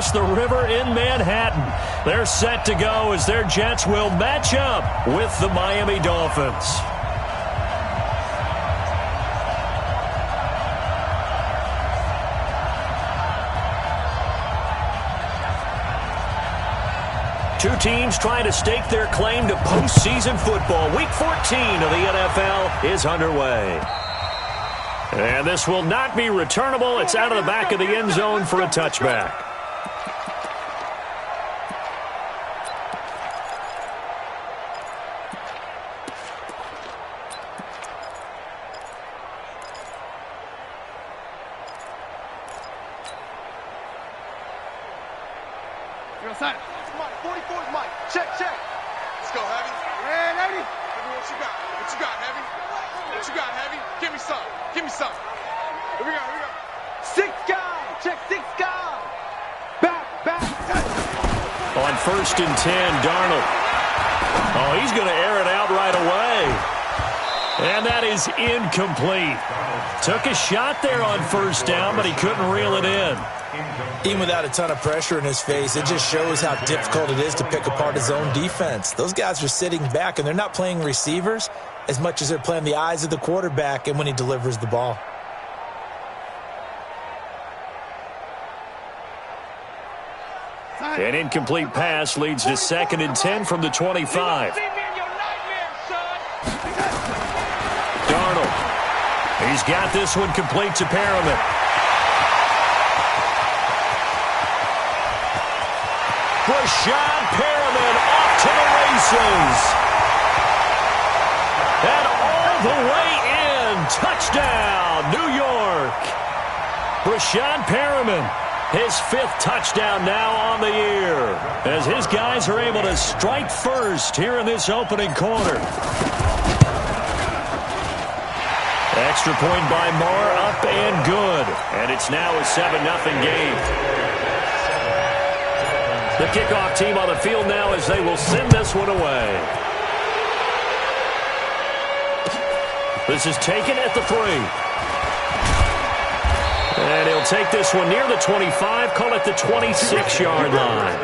across the river in Manhattan. They're set to go as their Jets will match up with the Miami Dolphins. Two teams trying to stake their claim to postseason football. Week 14 of the NFL is underway. And this will not be returnable. It's out of the back of the end zone for a touchback. You're outside. 44's Mike. Check. Let's go, Heavy. Yeah, Heavy. What you got? What you got, Heavy? What you got, Heavy? Give me some. Here we go. 6 guys. Check 6 guys. Back. On 1st and 10, Darnold. Oh, he's going to air it out right away. And that is incomplete. Took a shot there on 1st down, but he couldn't reel it in. Even without a ton of pressure in his face, it just shows how difficult it is to pick apart his own defense. Those guys are sitting back, and they're not playing receivers as much as they're playing the eyes of the quarterback and when he delivers the ball. An incomplete pass leads to 2nd and 10 from the 25. Darnold. He's got this one complete to Perriman. Rashad Perriman off to the races. And all the way in. Touchdown, New York. Rashad Perriman, his 5th touchdown now on the year, as his guys are able to strike first here in this opening quarter. Extra point by Marr, up and good. And it's now a 7-0 game. The kickoff team on the field now as they will send this one away. This is taken at the 3. And he'll take this one near the 25, call it the 26-yard line.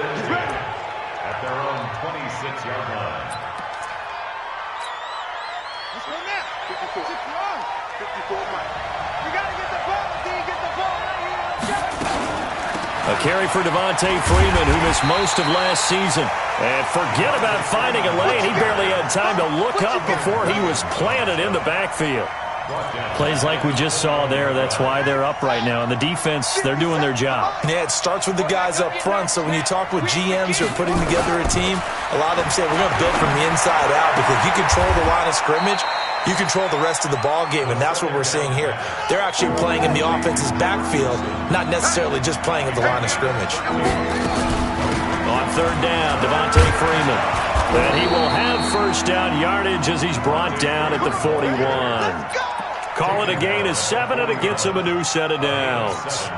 At their own 26-yard line. This one there. 54. 54, Mike. You got to get the ball, D. Get the ball right here. A carry for Devontae Freeman, who missed most of last season. And forget about finding a lane. He barely had time to look up before he was planted in the backfield. Plays like we just saw there. That's why they're up right now. And the defense, they're doing their job. Yeah, it starts with the guys up front. So when you talk with GMs who are putting together a team, a lot of them say, we're going to build from the inside out, because you control the line of scrimmage, you control the rest of the ball game, and that's what we're seeing here. They're actually playing in the offense's backfield, not necessarily just playing at the line of scrimmage. On 3rd down, Devontae Freeman. And he will have 1st down yardage as he's brought down at the 41. Call it a gain of 7, and it gets him a new set of downs.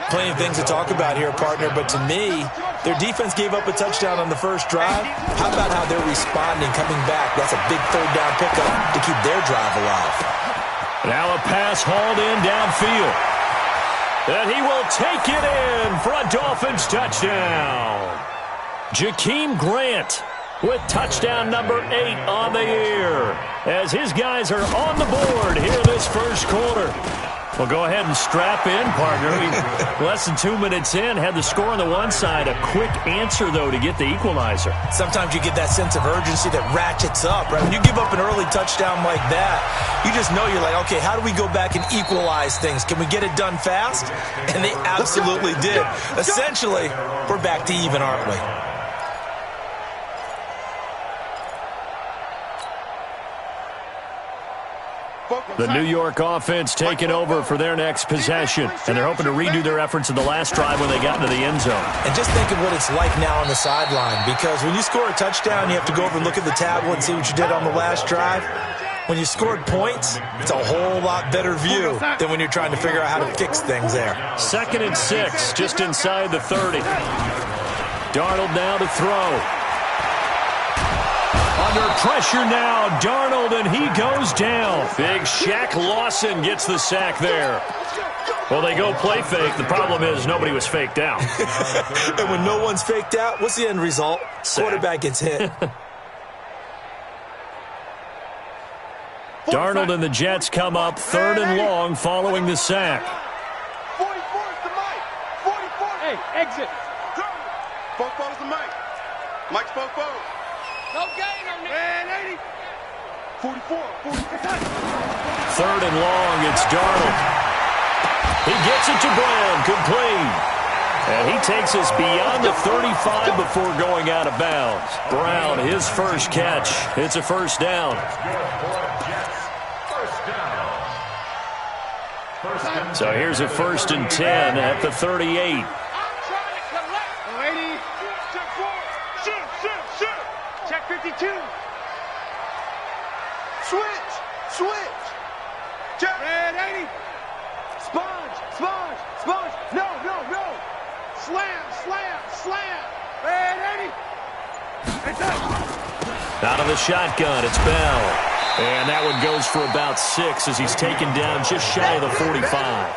Plenty of things to talk about here, partner, but to me, their defense gave up a touchdown on the first drive. How about how they're responding, coming back? That's a big 3rd down pickup to keep their drive alive. Now a pass hauled in downfield. And he will take it in for a Dolphins touchdown. Jakeem Grant with touchdown number 8 on the year, as his guys are on the board here this first quarter. Well, go ahead and strap in, partner. Less than 2 minutes in, had the score on the one side. A quick answer, though, to get the equalizer. Sometimes you get that sense of urgency that ratchets up, right? When you give up an early touchdown like that, you just know you're like, okay, how do we go back and equalize things? Can we get it done fast? And they absolutely did. Essentially, we're back to even, aren't we? The New York offense taking over for their next possession, and they're hoping to redo their efforts in the last drive when they got into the end zone. And just think of what it's like now on the sideline, because when you score a touchdown, you have to go over and look at the tablet and see what you did on the last drive. When you scored points, it's a whole lot better view than when you're trying to figure out how to fix things there. 2nd and 6, just inside the 30. Darnold now to throw. Under pressure now, Darnold, and he goes down. Big Shaq Lawson gets the sack there. Well, they go play fake. The problem is nobody was faked out. And when no one's faked out, what's the end result? Sack. Quarterback gets hit. Darnold and the Jets come up 3rd and long following the sack. 44 is the mic. 44. Hey, exit. Four is the mic. Mike's 4. No gain on it. 44. 3rd and long, it's Darnold. He gets it to Brown, complete. And he takes us beyond the 35 before going out of bounds. Brown, his first catch. It's a first down. So here's a 1st and 10 at the 38. Check 52. Switch. Check. Red 80. Sponge. No. Slam. Red 80. It's up. Out of the shotgun, it's Bell. And that one goes for about 6 as he's taken down just shy of the 45.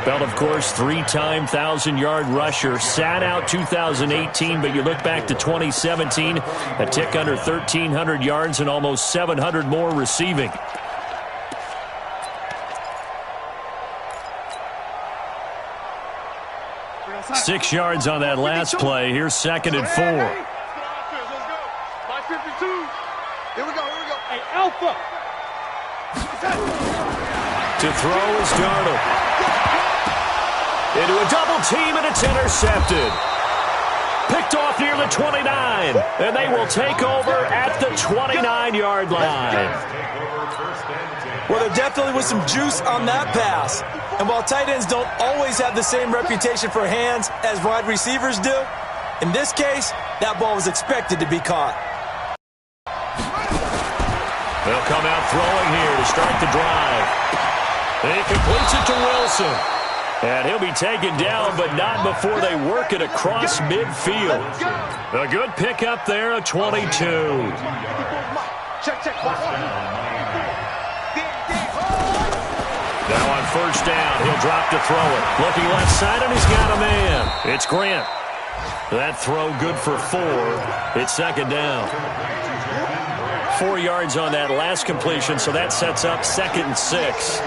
Bell, of course, 3-time 1,000-yard rusher. Sat out 2018, but you look back to 2017, a tick under 1,300 yards and almost 700 more receiving. Six yards on that last play. Here's 2nd and 4. Let's go. 52. Here we go. Hey, Alpha. To throw is Darnold. Into a double team, and it's intercepted. Picked off near the 29, and they will take over at the 29-yard line. Well, there definitely was some juice on that pass. And while tight ends don't always have the same reputation for hands as wide receivers do, in this case, that ball was expected to be caught. They'll come out throwing here to start the drive. And he completes it to Wilson. And he'll be taken down, but not before they work it across midfield. A good pickup there, a 22. Check. Now on 1st down, he'll drop to throw it. Looking left side, and he's got a man. It's Grant. That throw good for 4. It's 2nd down. 4 yards on that last completion, so that sets up 2nd and 6.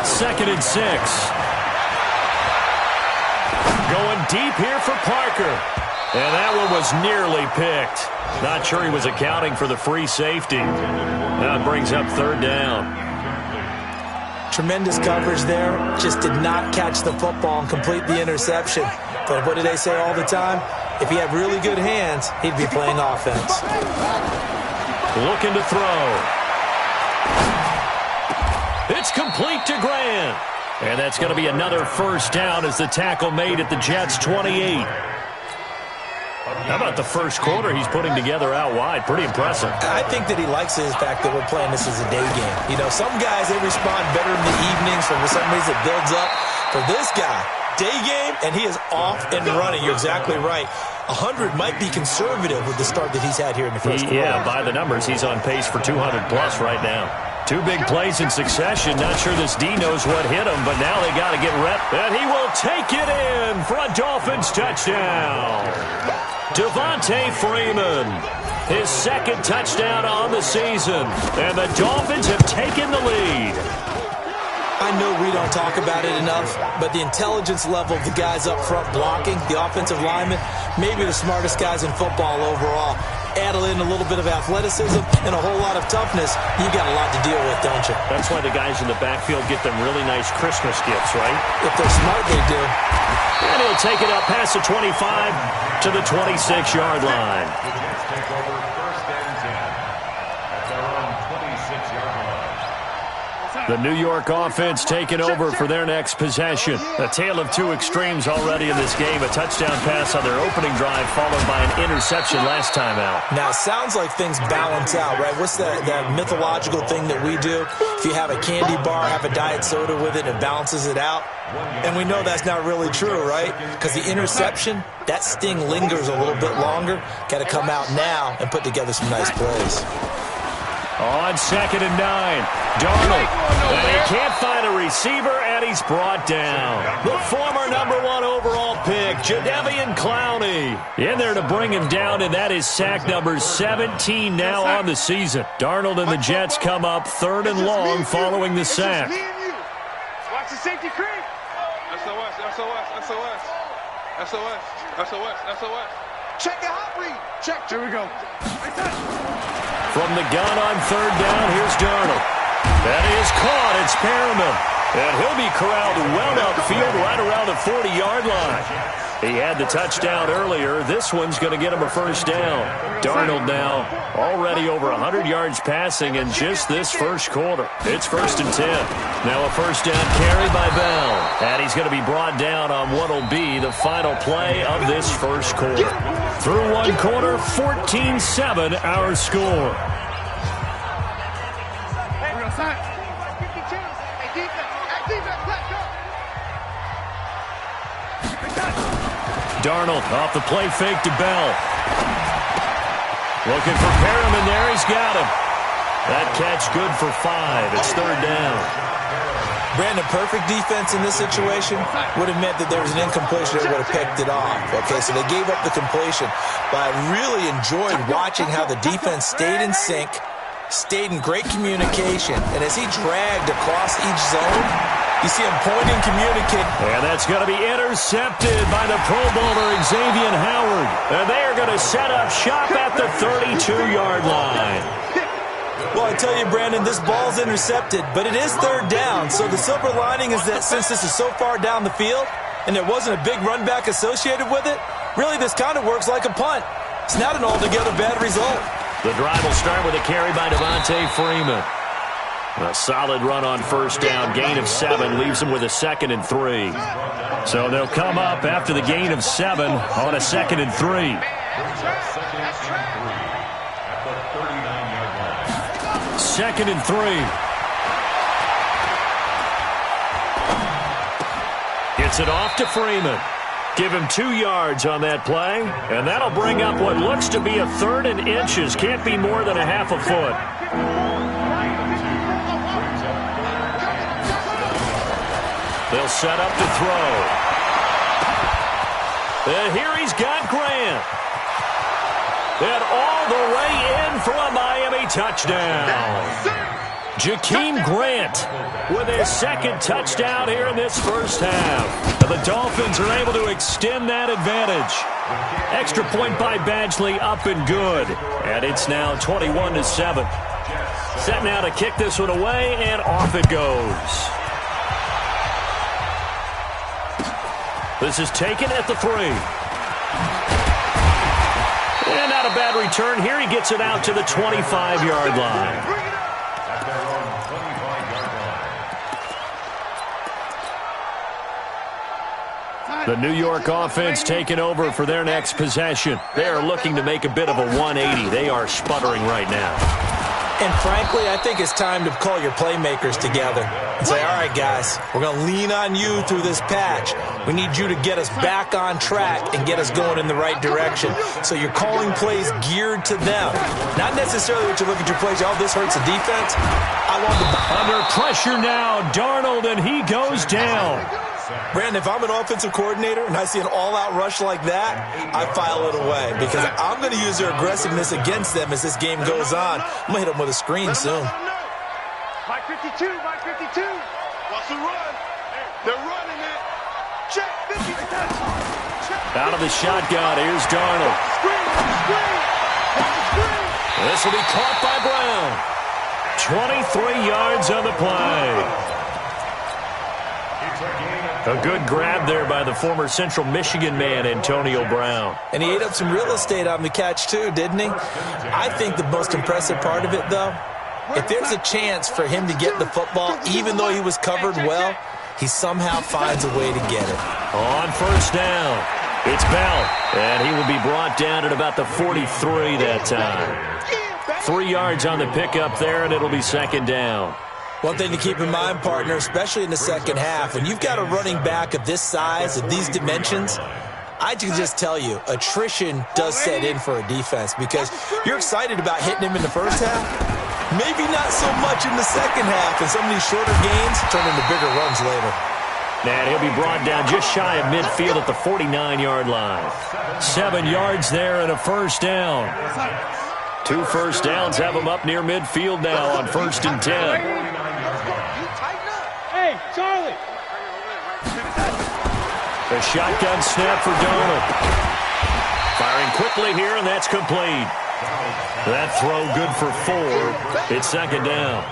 2nd and 6. Going deep here for Parker. And that one was nearly picked. Not sure he was accounting for the free safety. Now it brings up 3rd down. Tremendous coverage there. Just did not catch the football and complete the interception. But what do they say all the time? If he had really good hands, he'd be playing offense. Looking to throw. It's complete to Grant. And that's going to be another 1st down as the tackle made at the Jets' 28. How about the first quarter he's putting together out wide? Pretty impressive. I think that he likes the fact that we're playing this as a day game. You know, some guys, they respond better in the evenings, so for some reason it builds up. For this guy, day game, and he is off and running. You're exactly right. 100 might be conservative with the start that he's had here in the first quarter. Yeah, by the numbers, he's on pace for 200-plus right now. 2 big plays in succession. Not sure this D knows what hit him, but now they got to get rep. And he will take it in for a Dolphins touchdown. Devontae Freeman, his 2nd touchdown on the season. And the Dolphins have taken the lead. I know we don't talk about it enough, but the intelligence level of the guys up front blocking, the offensive linemen, maybe the smartest guys in football overall. Add in a little bit of athleticism and a whole lot of toughness, you got a lot to deal with, don't you? That's why the guys in the backfield get them really nice Christmas gifts, right? If they're smart, they do. And he'll take it up past the 25 to the 26-yard line. The New York offense taking over for their next possession. A tale of 2 extremes already in this game. A touchdown pass on their opening drive followed by an interception last time out. Now, it sounds like things balance out, right? What's that mythological thing that we do? if you have a candy bar, have a diet soda with it, it balances it out. And we know that's not really true, right? Because the interception, that sting lingers a little bit longer. Got to come out now and put together some nice plays. On 2nd and 9, Darnold. And he can't find a receiver, and he's brought down. The former #1 overall pick, Jadeveon Clowney, in there to bring him down, and that is sack number 17 now on the season. Darnold and the Jets come up 3rd and long following the sack. Watch the safety creep. SOS, SOS, SOS. SOS, SOS, SOS. Check the hot read. Check. Here we go. From the gun on 3rd down, here's Darnold. That is caught. It's Perriman. And he'll be corralled well upfield right around the 40-yard line. He had the touchdown earlier. This one's going to get him a 1st down. Darnold now already over 100 yards passing in just this 1st quarter. It's 1st and 10. Now a 1st down carry by Bell. And he's going to be brought down on what will be the final play of this 1st quarter. Through 1 quarter, 14-7 our score. Darnold off the play fake to Bell. Looking for Perriman there. He's got him. That catch good for 5. It's 3rd down. Brandon, perfect defense in this situation would have meant that there was an incompletion that would have picked it off. Okay, so they gave up the completion. But I really enjoyed watching how the defense stayed in sync, stayed in great communication, and as he dragged across each zone, you see him pointing, communicating. And that's going to be intercepted by the Pro Bowler, Xavier Howard. And they are going to set up shop at the 32-yard line. Well, I tell you, Brandon, this ball's intercepted, but it is 3rd down. So the silver lining is that since this is so far down the field and there wasn't a big run back associated with it, really this kind of works like a punt. It's not an altogether bad result. The drive will start with a carry by Devontae Freeman. A solid run on 1st down. Gain of 7 leaves them with a 2nd and 3. So they'll come up after the gain of 7 on a 2nd and 3. 2nd and 3. Gets it off to Freeman. Give him 2 yards on that play, and that'll bring up what looks to be a 3rd and inches. Can't be more than a half a foot. They'll set up to throw. And here he's got Grant. And all the way in for a Miami touchdown. Jakeem Grant with his 2nd touchdown here in this 1st half. And the Dolphins are able to extend that advantage. Extra point by Badgley up and good. And it's now 21-7. Set now to kick this one away, and off it goes. This is taken at the 3. And not a bad return here. He gets it out to the 25-yard line. The New York offense taking over for their next possession. They are looking to make a bit of a 180. They are sputtering right now. And frankly, I think it's time to call your playmakers together and say, all right, guys, we're going to lean on you through this patch. We need you to get us back on track and get us going in the right direction. So you're calling plays geared to them. Not necessarily what you look at your plays, oh, this hurts the defense. I want the... Under pressure now, Darnold, and he goes down. Brandon, if I'm an offensive coordinator and I see an all-out rush like that, I file it away because I'm going to use their aggressiveness against them as this game goes on. I'm going to hit them with a screen soon. Mike 52, Mike 52. Watch the run. They're running it. Check 50. Out of the shotgun, here's Darnold. Screen, screen. This will be caught by Brown. 23 yards on the play. A good grab there by the former Central Michigan man, Antonio Brown. And he ate up some real estate on the catch, too, didn't he? I think the most impressive part of it, though, if there's a chance for him to get the football, even though he was covered well, he somehow finds a way to get it. On 1st down, it's Bell, and he will be brought down at about the 43 that time. 3 yards on the pickup there, and it'll be 2nd down. One thing to keep in mind, partner, especially in the second half, when you've got a running back of this size, of these dimensions, I can just tell you, attrition does set in for a defense because you're excited about hitting him in the first half. Maybe not so much in the second half, and some of these shorter gains turn into bigger runs later. And he'll be brought down just shy of midfield at the 49-yard line. 7 yards there and a first down. 2 first downs have him up near midfield now on 1st and 10. Hey, Charlie. A shotgun snap for Darnold. Firing quickly here, and that's complete. That throw good for 4. It's 2nd down.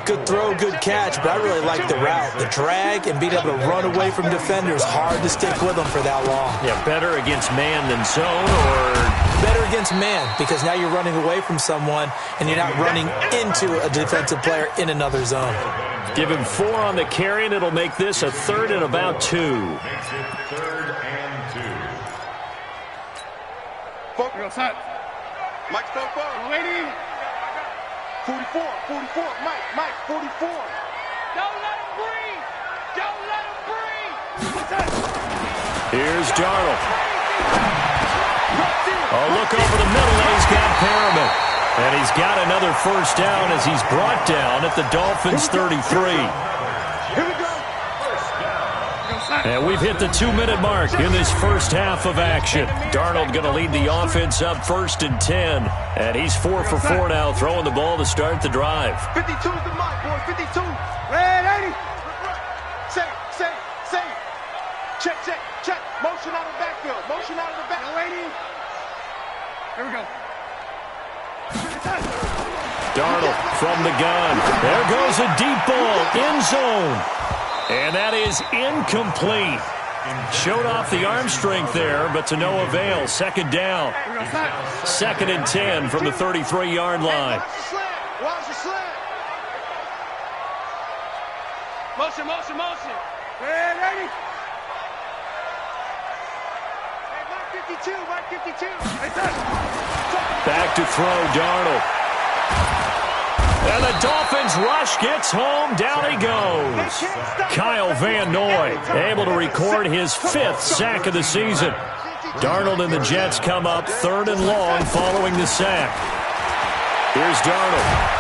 Good throw, good catch, but I really like the route. The drag and being able to run away from defenders, hard to stick with them for that long. Yeah, better against man than zone, or better against man, because now you're running away from someone and you're not running into a defensive player in another zone. Give him 4 on the carry, and it'll make this a 3rd and about 2. 3rd and 2. Mike's go forward. Lady. 44, Mike, 44. Don't let him breathe. Don't let him breathe. Here's Darnold. Oh, look over the middle, and he's got Perriman. And he's got another first down as he's brought down at the Dolphins' 33. Here we go. And we've hit the 2-minute mark in this first half of action. Darnold going to lead the offense up 1st and 10. And he's 4 for 4 now, throwing the ball to start the drive. 52 is the mark, boy. 52. Red 80. Say. Check. Motion out of the backfield. Motion out of the backfield. Here we go. Darnold from the gun. There goes a deep ball, end zone. And that is incomplete. Showed off the arm strength there, but to no avail. 2nd down. 2nd and 10 from the 33-yard line. Watch the slant. Motion. Red 80. Hey, Mike 52. Back to throw, Darnold. And the Dolphins rush gets home. Down he goes. Kyle Van Noy able to record his 5th sack of the season. Darnold and the Jets come up 3rd and long following the sack. Here's Darnold.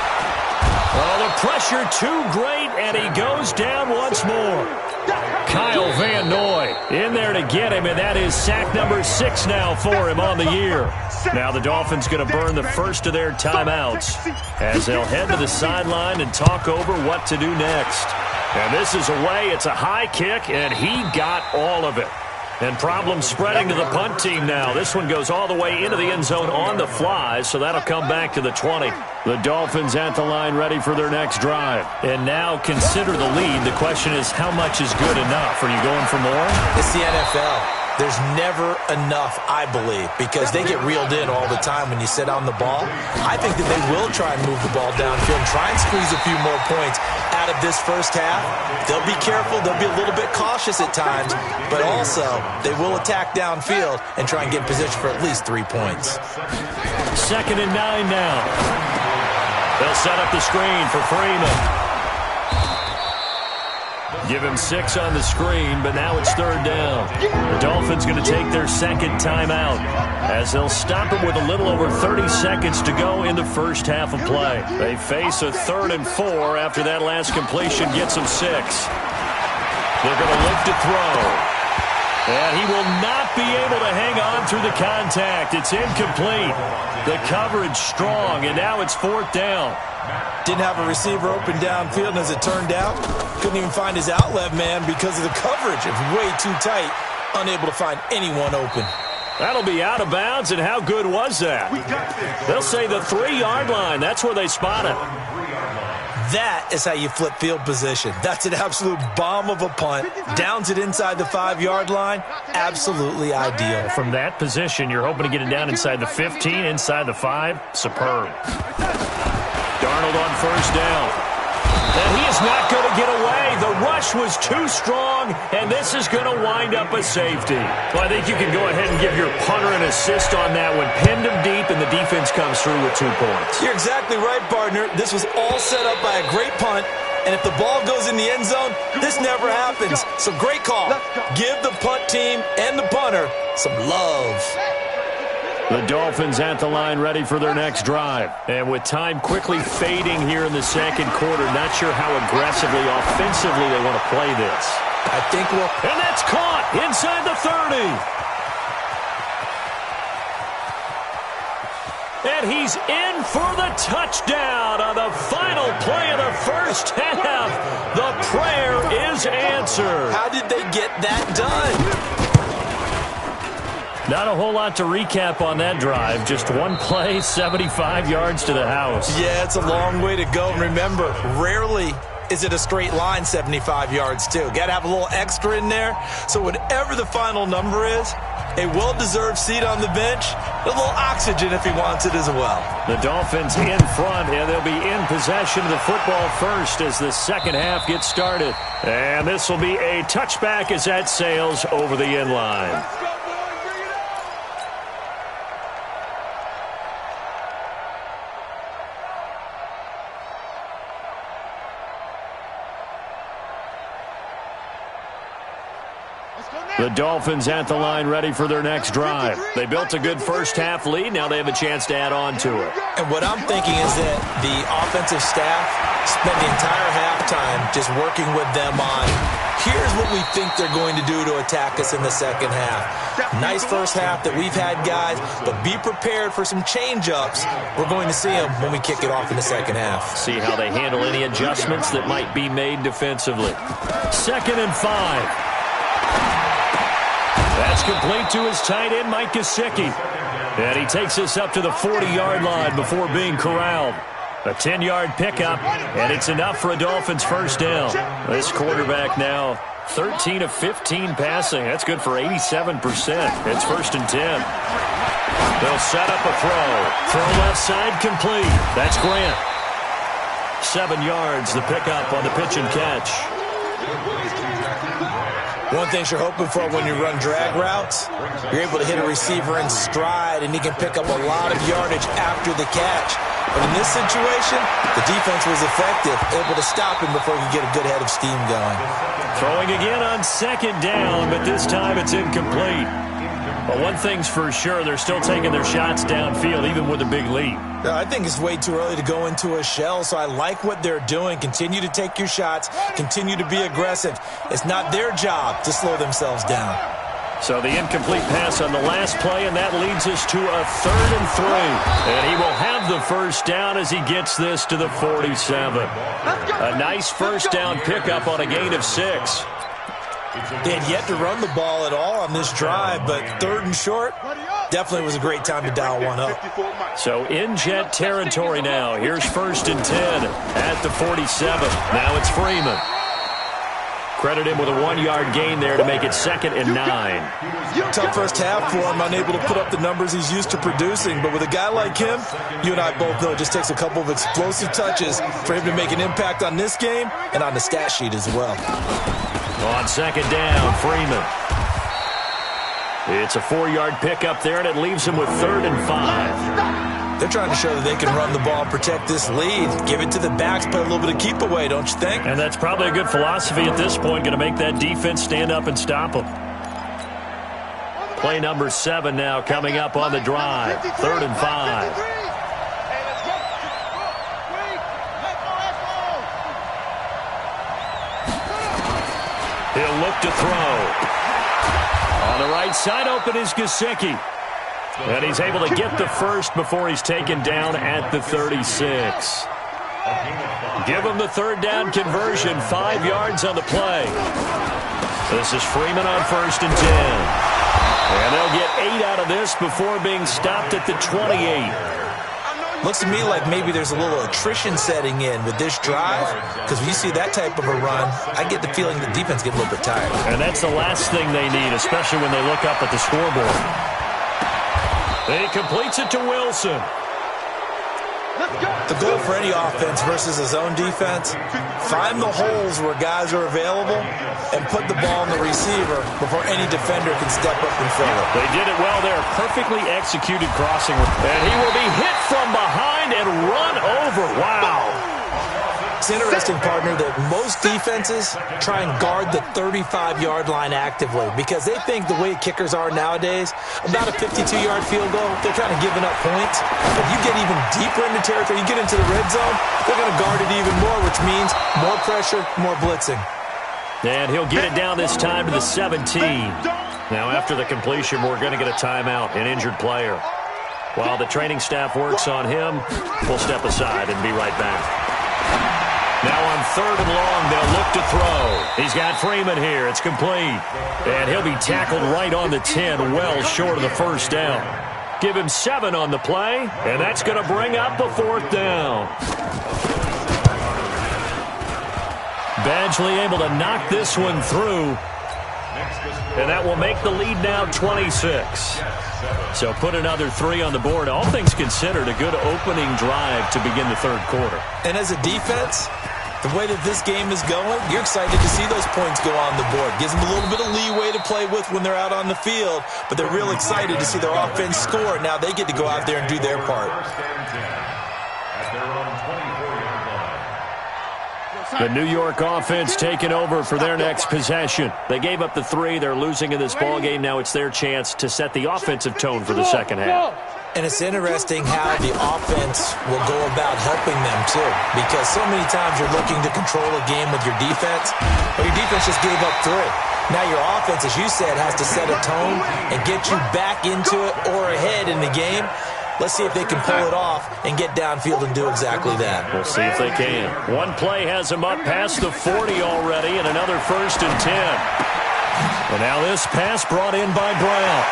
Oh, the pressure too great, and he goes down once more. Kyle Van Noy in there to get him, and that is sack number 6 now for him on the year. Now the Dolphins going to burn the first of their timeouts as they'll head to the sideline and talk over what to do next. And this is away. It's a high kick, and he got all of it. And problems spreading to the punt team now. This one goes all the way into the end zone on the fly, so that'll come back to the 20. The Dolphins at the line ready for their next drive. And now consider the lead. The question is, how much is good enough? Are you going for more? It's the NFL. There's never enough, I believe, because they get reeled in all the time when you sit on the ball. I think that they will try and move the ball downfield and try and squeeze a few more points out of this first half. They'll be careful. They'll be a little bit cautious at times, but also they will attack downfield and try and get in position for at least 3 points. 2nd and 9 now. They'll set up the screen for Freeman. Give him 6 on the screen, but now it's 3rd down. The Dolphins going to take their 2nd timeout as they'll stop him with a little over 30 seconds to go in the first half of play. They face a 3rd and 4 after that last completion gets them 6. They're going to look to throw. And he will not be able to hang on through the contact. It's incomplete. The coverage strong, and now it's 4th down. Didn't have a receiver open downfield, and as it turned out, couldn't even find his outlet man because of the coverage. It was way too tight, unable to find anyone open. That'll be out of bounds, and how good was that? They'll say the 3-yard line. That's where they spot it. That is how you flip field position. That's an absolute bomb of a punt. Downs it inside the 5-yard line. Absolutely ideal. From that position, you're hoping to get it down inside the 15, inside the 5. Superb. Darnold on 1st down. And he is not going to get away. The rush was too strong, and this is going to wind up a safety. Well, I think you can go ahead and give your punter an assist on that one. Pinned him deep, and the defense comes through with 2 points. You're exactly right, partner. This was all set up by a great punt, and if the ball goes in the end zone, this never happens. So great call. Give the punt team and the punter some love. The Dolphins at the line ready for their next drive. And with time quickly fading here in the second quarter, not sure how aggressively, offensively they want to play this. I think we'll... And that's caught inside the 30. And he's in for the touchdown on the final play of the first half. The prayer is answered. How did they get that done? Not a whole lot to recap on that drive. Just one play, 75 yards to the house. Yeah, it's a long way to go. And remember, rarely is it a straight line 75 yards, too. Got to have a little extra in there. So whatever the final number is, a well-deserved seat on the bench, a little oxygen if he wants it as well. The Dolphins in front, and they'll be in possession of the football first as the second half gets started. And this will be a touchback as that sails over the end line. The Dolphins at the line ready for their next drive. They built a good first half lead. Now they have a chance to add on to it. And what I'm thinking is that the offensive staff spent the entire halftime just working with them on, here's what we think they're going to do to attack us in the second half. Nice first half that we've had, guys, but be prepared for some change-ups. We're going to see them when we kick it off in the second half. See how they handle any adjustments that might be made defensively. 2nd and 5. That's complete to his tight end, Mike Gesicki. And he takes us up to the 40-yard line before being corralled. A 10-yard pickup, and it's enough for a Dolphins first down. This quarterback now 13 of 15 passing. That's good for 87%. It's 1st and 10. They'll set up a throw. Throw left side complete. That's Grant. 7 yards, the pickup on the pitch and catch. One thing you're hoping for when you run drag routes, you're able to hit a receiver in stride, and he can pick up a lot of yardage after the catch. But in this situation, the defense was effective, able to stop him before he could get a good head of steam going. Throwing again on 2nd down, but this time it's incomplete. But one thing's for sure, they're still taking their shots downfield, even with a big lead. I think it's way too early to go into a shell, so I like what they're doing. Continue to take your shots. Continue to be aggressive. It's not their job to slow themselves down. So the incomplete pass on the last play, and that leads us to a 3rd and 3. And he will have the first down as he gets this to the 47. A nice first down pickup on a gain of 6. They had yet to run the ball at all on this drive, but 3rd and short, definitely was a great time to dial one up. So in jet territory now. Here's 1st and 10 at the 47. Now it's Freeman. Credit him with a 1-yard gain there to make it 2nd and 9. Tough first half for him, unable to put up the numbers he's used to producing. But with a guy like him, you and I both know it just takes a couple of explosive touches for him to make an impact on this game and on the stat sheet as well. On 2nd down, Freeman. It's a 4-yard pickup there, and it leaves him with 3rd and 5. They're trying to show that they can run the ball, protect this lead, give it to the backs, play a little bit of keep away, don't you think? And that's probably a good philosophy at this point, going to make that defense stand up and stop them. Play number 7 now coming up on the drive. 3rd and 5. He'll look to throw. On the right side, open is Gesicki. And he's able to get the first before he's taken down at the 36. Give him the 3rd down conversion, 5 yards on the play. This is Freeman on 1st and 10. And they'll get 8 out of this before being stopped at the 28. Looks to me like maybe there's a little attrition setting in with this drive, because when you see that type of a run, I get the feeling the defense gets a little bit tired. And that's the last thing they need, especially when they look up at the scoreboard. He completes it to Wilson. The goal for any offense versus a zone defense, find the holes where guys are available and put the ball on the receiver before any defender can step up and fill it. They did it well there. Perfectly executed crossing. And he will be hit from behind and run over. Wow. It's interesting, partner, that most defenses try and guard the 35-yard line actively because they think the way kickers are nowadays, about a 52-yard field goal, they're kind of giving up points. If you get even deeper into territory, you get into the red zone, they're going to guard it even more, which means more pressure, more blitzing. And he'll get it down this time to the 17. Now, after the completion, we're going to get a timeout, an injured player. While the training staff works on him, we'll step aside and be right back. Now on 3rd and long, they'll look to throw. He's got Freeman here. It's complete. And he'll be tackled right on the 10, well short of the first down. Give him 7 on the play, and that's going to bring up a 4th down. Badgley able to knock this one through. And that will make the lead now 26. So put another 3 on the board. All things considered, a good opening drive to begin the 3rd quarter. And as a defense, the way that this game is going, you're excited to see those points go on the board. Gives them a little bit of leeway to play with when they're out on the field, but they're real excited to see their offense score. Now they get to go out there and do their part. The New York offense taking over for their next possession. They gave up the 3. They're losing in this ballgame. Now it's their chance to set the offensive tone for the second half. And it's interesting how the offense will go about helping them, too, because so many times you're looking to control a game with your defense, but your defense just gave up 3. Now your offense, as you said, has to set a tone and get you back into it or ahead in the game. Let's see if they can pull it off and get downfield and do exactly that. We'll see if they can. One play has them up past the 40 already, and another 1st and 10. And now this pass brought in by Brown.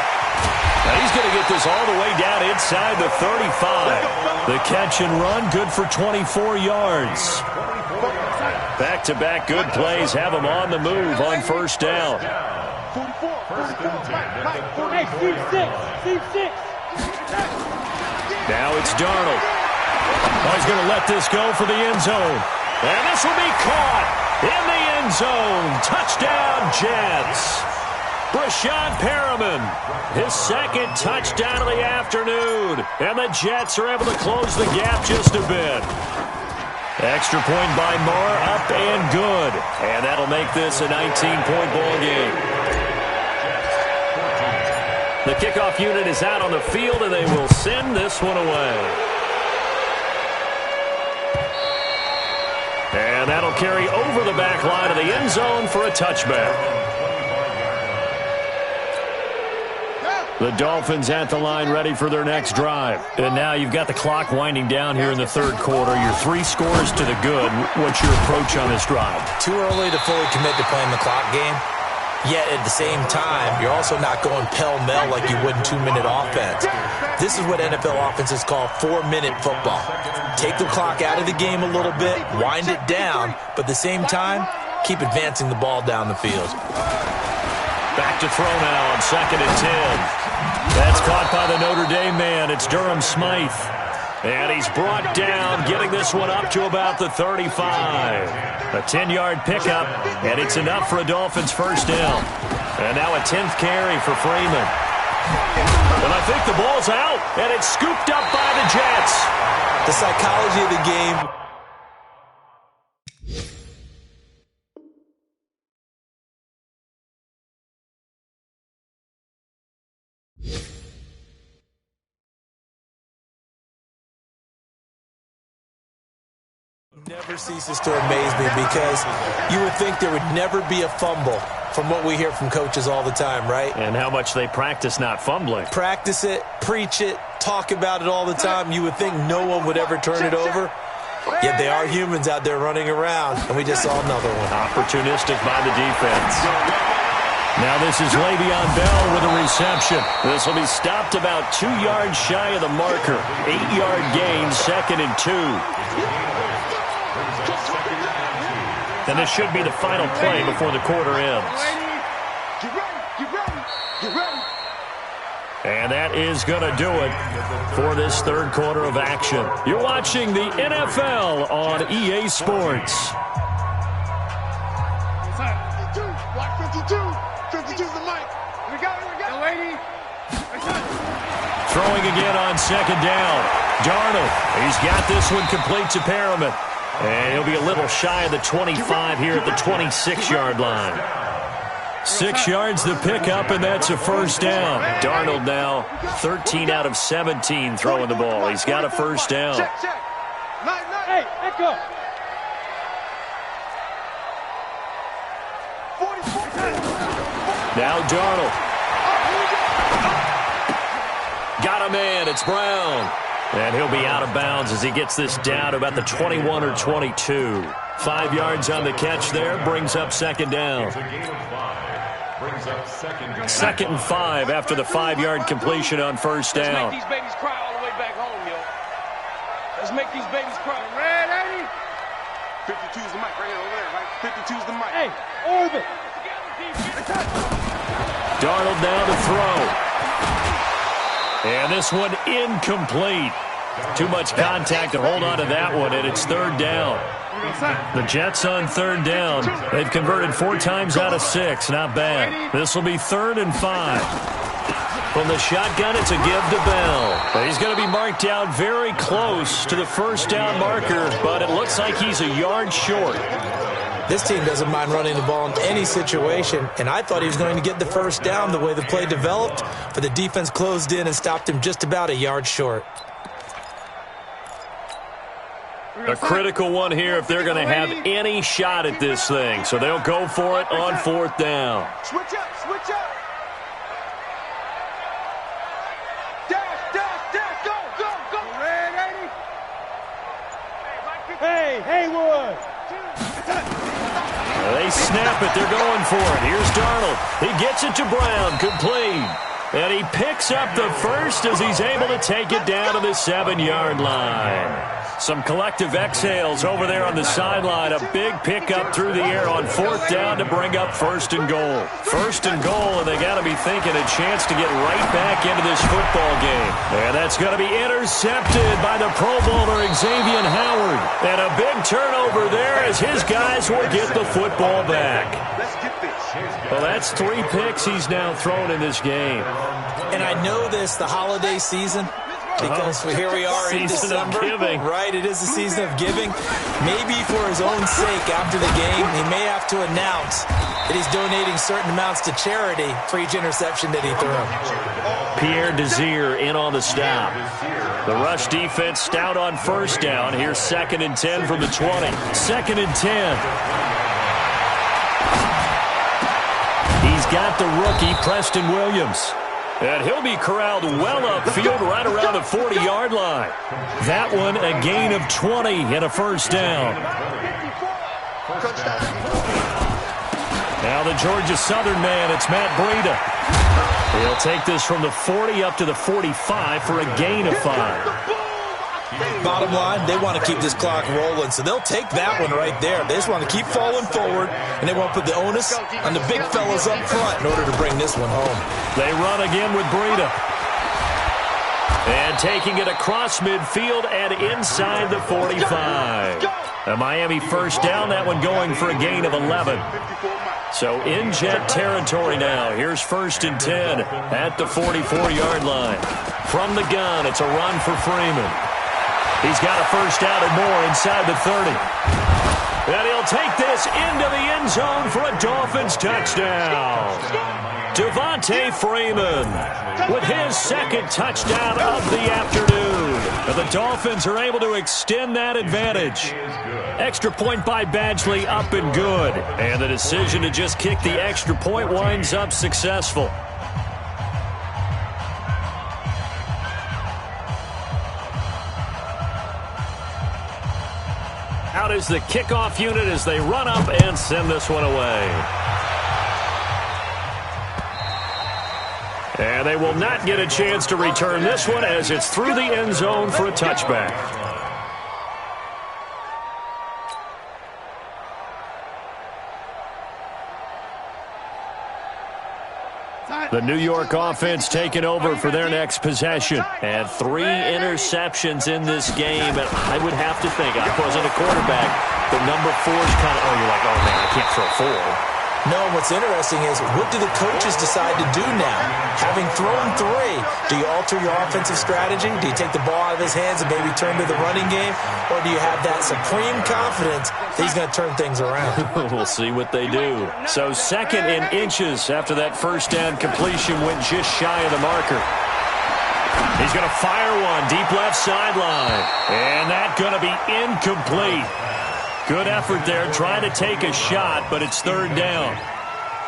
Now he's going to get this all the way down inside the 35. The catch and run, good for 24 yards. Back-to-back good plays have him on the move on 1st down. Now it's Darnold. Oh, he's going to let this go for the end zone. And this will be caught in the end zone. Touchdown, Jets. Brashad Perriman, his 2nd touchdown of the afternoon. And the Jets are able to close the gap just a bit. Extra point by Marr, up and good. And that'll make this a 19-point ball game. The kickoff unit is out on the field, and they will send this one away. And that'll carry over the back line of the end zone for a touchback. The Dolphins at the line ready for their next drive. And now you've got the clock winding down here in the 3rd quarter. Your 3 scores to the good. What's your approach on this drive? Too early to fully commit to playing the clock game. Yet at the same time, you're also not going pell-mell like you would in 2-minute offense. This is what NFL offenses call 4-minute football. Take the clock out of the game a little bit, wind it down, but at the same time, keep advancing the ball down the field. Back to throw now on 2nd and 10. That's caught by the Notre Dame man. It's Durham Smythe. And he's brought down, getting this one up to about the 35. A 10-yard pickup, and it's enough for a Dolphins 1st down. And now a 10th carry for Freeman. And I think the ball's out, and it's scooped up by the Jets. The psychology of the game. Never ceases to amaze me because you would think there would never be a fumble from what we hear from coaches all the time, right? And how much they practice not fumbling. Practice it, preach it, talk about it all the time. You would think no one would ever turn it over. Yet they are humans out there running around, and we just saw another one. Opportunistic by the defense. Now this is Le'Veon Bell with a reception. This will be stopped about 2 yards shy of the marker. 8-yard gain, 2nd and 2. And this should be the final play before the quarter ends. And that is going to do it for this third quarter of action. You're watching the NFL on EA Sports. Block 52. 52's the mic. Here we go. Lady. Throwing again on second down. Darnold, he's got this one complete to Perriman. And he'll be a little shy of the 25 here at the 26-yard line. 6 yards the pickup, and that's a first down. Darnold now 13 out of 17 throwing the ball. He's got a first down. Check. Hey, echo. 44. Now Darnold. Got a man. It's Brown. And he'll be out of bounds as he gets this down to about the 21 or 22. 5 yards on the catch there. Brings up second down. Second and 5 after the 5-yard completion on first down. Let's make these babies cry all the way back home, yo. Let's make these babies cry. Red 80. 52's the mic right here over there, right? 52's the mic. Hey, orbit. Darnold now to throw. And this one incomplete. Too much contact to hold on to that one, and it's third down. The Jets on third down. They've converted 4 times out of 6. Not bad. This will be 3rd and 5. From the shotgun, it's a give to Bell. He's going to be marked out very close to the first down marker, but it looks like he's a yard short. This team doesn't mind running the ball in any situation, and I thought he was going to get the first down the way the play developed, but the defense closed in and stopped him just about a yard short. A critical one here if they're going to have any shot at this thing, so they'll go for it on 4th down. Switch up. Dash, go. Red 80. Hey, Haywood. They snap it. They're going for it. Here's Darnold. He gets it to Brown. Complete. And he picks up the first as he's able to take it down to the 7-yard line. Some collective exhales over there on the sideline. A big pickup through the air on 4th down to bring up 1st and goal. 1st and goal, and they got to be thinking a chance to get right back into this football game. And that's going to be intercepted by the Pro Bowler Xavier Howard. And a big turnover there as his guys will get the football back. Well, that's 3 picks he's now thrown in this game. And I know this, the holiday season, because here we are in December. Season of giving. Right, it is the season of giving. Maybe for his own sake after the game, he may have to announce that he's donating certain amounts to charity for each interception that he threw. Pierre Desir in on the stop. The rush defense stout on first down. Here's 2nd and 10 from the 20. 2nd and 10. He's got the rookie, Preston Williams. And he'll be corralled well upfield right around the 40-yard line. That one a gain of 20 and a first down. Now the Georgia Southern man, it's Matt Breida. He'll take this from the 40 up to the 45 for a gain of 5. Bottom line, they want to keep this clock rolling, so they'll take that one right there. They just want to keep falling forward, and they want to put the onus on the big fellas up front in order to bring this one home. They run again with Breida. And taking it across midfield and inside the 45. A Miami first down, that one going for a gain of 11. So in Jet territory now. Here's 1st and 10 at the 44-yard line. From the gun, it's a run for Freeman. He's got a first down and more inside the 30. And he'll take this into the end zone for a Dolphins touchdown. Devontae Freeman with his 2nd touchdown of the afternoon. And the Dolphins are able to extend that advantage. Extra point by Badgley up and good. And the decision to just kick the extra point winds up successful. Out is the kickoff unit as they run up and send this one away. And they will not get a chance to return this one as it's through the end zone for a touchback. The New York offense taking over for their next possession. And 3 interceptions in this game. And I would have to think, I wasn't a quarterback, the number 4 is kind of, you're like, oh, man, I can't throw 4. No, what's interesting is, what do the coaches decide to do now? Having thrown 3, do you alter your offensive strategy? Do you take the ball out of his hands and maybe turn to the running game? Or do you have that supreme confidence that he's going to turn things around? We'll see what they do. So 2nd and inches after that first down completion went just shy of the marker. He's going to fire one deep left sideline. And that's going to be incomplete. Good effort there, trying to take a shot, but it's 3rd down.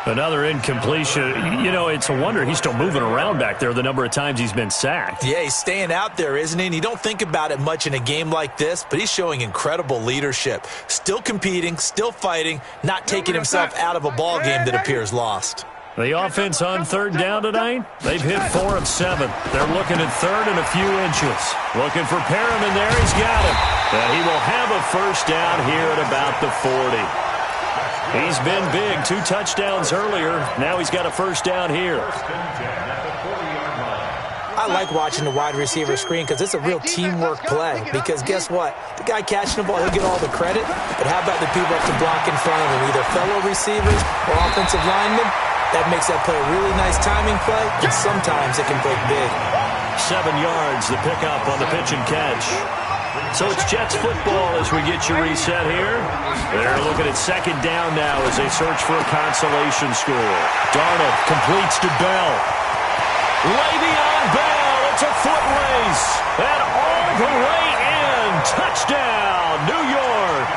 Another incompletion. You know, it's a wonder he's still moving around back there the number of times he's been sacked. Yeah, he's staying out there, isn't he? And you don't think about it much in a game like this, but he's showing incredible leadership. Still competing, still fighting, not taking himself out of a ball game that appears lost. The offense on 3rd down tonight, they've hit 4 of 7. They're looking at 3rd and a few inches. Looking for Perriman there. He's got him. And he will have a first down here at about the 40. He's been big. 2 touchdowns earlier. Now he's got a first down here. I like watching the wide receiver screen because it's a real teamwork play. Because guess what? The guy catching the ball, he'll get all the credit. But how about the people up to block in front of him, either fellow receivers or offensive linemen? That makes that play a really nice timing play, and sometimes it can break big. 7 yards, the pickup on the pitch and catch. So it's Jets football as we get you reset here. They're looking at 2nd down now as they search for a consolation score. Darnold completes to Bell. Le'Veon Bell, it's a foot race. And all the way in. Touchdown, New York.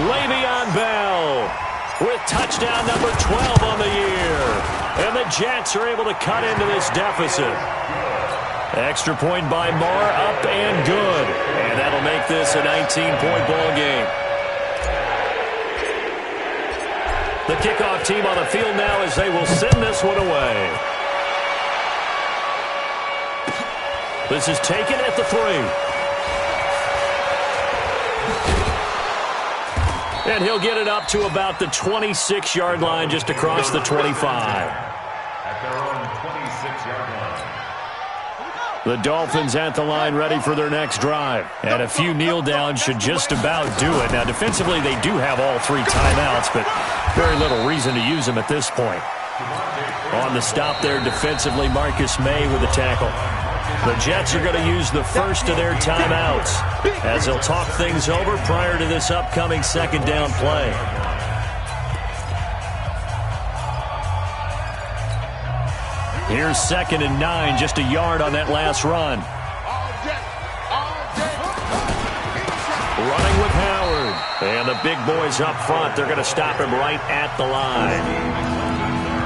Le'Veon Bell with touchdown number 12 on the year. And the Jets are able to cut into this deficit. Extra point by Marr, up and good. And that'll make this a 19-point ball game. The kickoff team on the field now as they will send this one away. This is taken at the 3. And he'll get it up to about the 26-yard line, just across the 25. At their own 26-yard line. The Dolphins at the line, ready for their next drive. And a few kneel downs should just about do it. Now, defensively, they do have all 3 timeouts, but very little reason to use them at this point. On the stop there defensively, Marcus May with a tackle. The Jets are going to use the first of their timeouts as they'll talk things over prior to this upcoming 2nd down play. Here's 2nd and 9, just a yard on that last run. Running with Howard. And the big boys up front, they're going to stop him right at the line.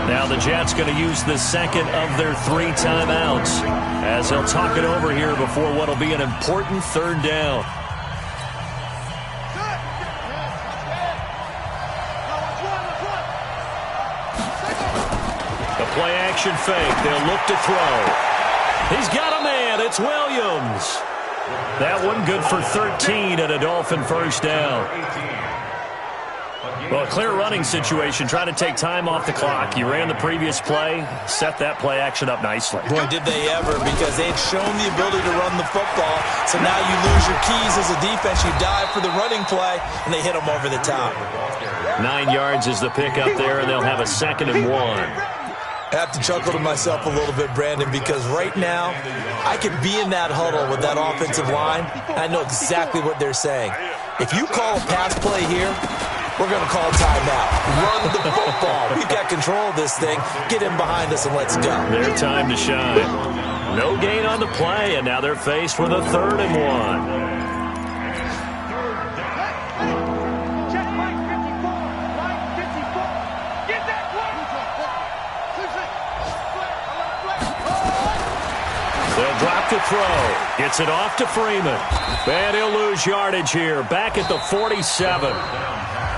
Now the Jets going to use the 2nd of their 3 timeouts as they'll talk it over here before what will be an important 3rd down. The play action fake. They'll look to throw. He's got a man. It's Williams. That one good for 13 and a Dolphin first down. Well, a clear running situation, trying to take time off the clock. You ran the previous play, set that play action up nicely. Boy, did they ever, because they had shown the ability to run the football. So now you lose your keys as a defense. You dive for the running play, and they hit them over the top. 9 yards is the pickup there, and they'll have a 2nd and 1. I have to chuckle to myself a little bit, Brandon, because right now I could be in that huddle with that offensive line, and I know exactly what they're saying. If you call a pass play here, we're going to call timeout. Run the football. We've got control of this thing. Get in behind us and let's go. Their time to shine. No gain on the play, and now they're faced with a 3rd and 1. They'll drop the throw. Gets it off to Freeman. And he'll lose yardage here. Back at the 47.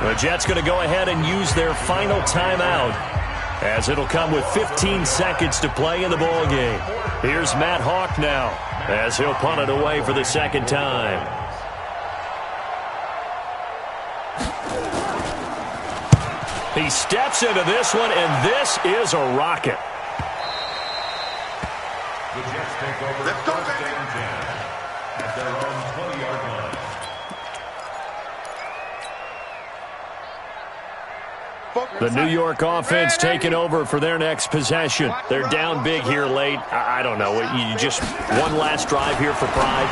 The Jets going to go ahead and use their final timeout, as it'll come with 15 seconds to play in the ball game. Here's Matt Hawk now, as he'll punt it away for the 2nd time. He steps into this one, and this is a rocket. The Jets take over first and 10 at their own 20-yard line. The New York offense taking over for their next possession. They're down big here late. I don't know. You just one last drive here for pride.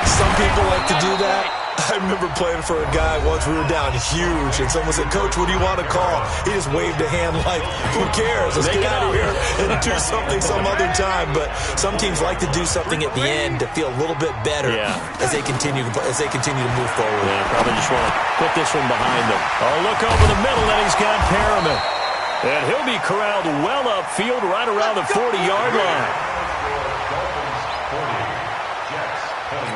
Some people like to do that. I remember playing for a guy once. We were down huge, and someone said, "Coach, what do you want to call?" He just waved a hand like, "Who cares? Let's get out of here and do something some other time." But some teams like to do something at the end to feel a little bit better as they continue to move forward. Yeah, probably just want to put this one behind them. Oh, look over the middle, and he's got Perriman. And he'll be corralled well upfield right around the 40-yard line. Dolphins 40, Jets 20.